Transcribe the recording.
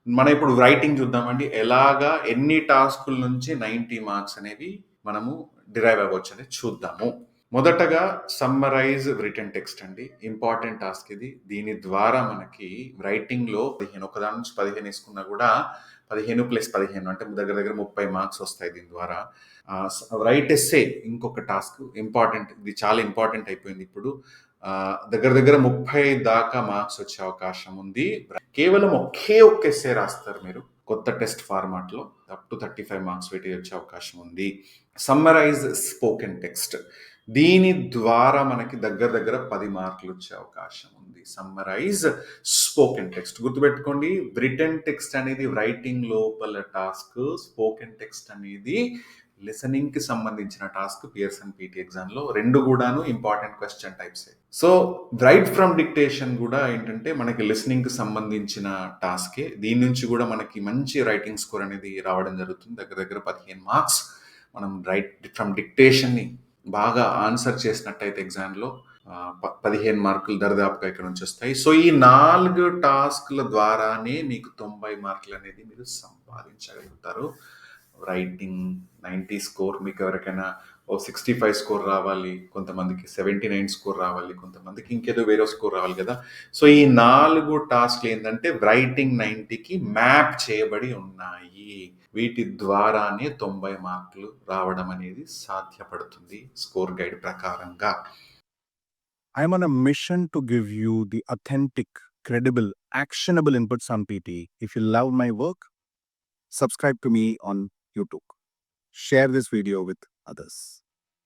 మనం ఇప్పుడు రైటింగ్ చూద్దామండి. ఎలాగా ఎన్ని టాస్కుల నుంచి 90 మార్క్స్ అనేవి మనము డిరైవ్ అవ్వచ్చు అనేది చూద్దాము. మొదటగా సమ్మరైజ్ రిటన్ టెక్స్ట్ అండి. ఇంపార్టెంట్ టాస్క్ ఇది. దీని ద్వారా మనకి రైటింగ్‌లో 15 ఒకదాని నుంచి 15 ఏసుకున్నా గూడా 15+15 అంటే దగ్గర దగ్గర 30 మార్క్స్ వస్తాయి దీని ద్వారా. రైట్ ఎస్సే ఇంకొక టాస్క్ ఇంపార్టెంట్. ఇది చాలా ఇంపార్టెంట్ అయిపోయింది ఇప్పుడు. దగ్గర దగ్గర 30 దాకా మార్క్స్ వచ్చే అవకాశం ఉంది. కేవలం ఒకే ఒక్క ఎస్సే రాస్తారు మీరు. కొత్త టెస్ట్ ఫార్మాట్‌లో అప్ టు 35 మార్క్స్ వెయిటేజ్ వచ్చే అవకాశం ఉంది. Summarise spoken text. దీని ద్వారా మనకి దగ్గర దగ్గర 10 మార్కులు వచ్చే అవకాశం ఉంది. Summarise spoken text. గుర్తుపెట్టుకోండి, రిటన్ టెక్స్ట్ అనేది రైటింగ్ లోపల టాస్క్, స్పోకెన్ టెక్స్ట్ అనేది లిసనింగ్ కి సంబంధించిన టాస్క్. పియర్సన్ పీటీ ఎగ్జామ్ లో రెండు కూడాను important question types. So right from dictation కూడా ఏంటంటే మనకి లిసనింగ్ కి సంబంధించిన టాస్కే. దీని నుంచి కూడా మనకి మంచి రైటింగ్ స్కోర్ అనేది రావడం జరుగుతుంది. దగ్గర దగ్గర 15 మార్క్స్ మనం రైట్ ఫ్రమ్ డిక్టేషన్ ని బాగా ఆన్సర్ చేసినట్టయితే ఎగ్జామ్లో 15 మార్కులు దరిదాపుగా ఇక్కడ నుంచి వస్తాయి. సో ఈ 4 టాస్క్ల ద్వారానే మీకు 90 మార్కులు అనేది మీరు సంపాదించగలుగుతారు. రైటింగ్ 90 స్కోర్, మీకు ఎవరికైనా 65 స్కోర్ రావాలి, కొంతమందికి 79 స్కోర్ రావాలి, కొంతమందికి ఇంకేదో వేరే స్కోర్ రావాలి కదా. సో ఈ 4 టాస్క్లు ఏంటంటే రైటింగ్ 90కి మ్యాప్ చేయబడి ఉన్నాయి. వీటి ద్వారానే 90 మార్కులు రావడం అనేది సాధ్యపడుతుంది స్కోర్ గైడ్ ప్రకారంగా. I am on a mission to give you the authentic, credible, actionable inputs on PT. If you love my work, subscribe to me on YouTube. Share this video with others.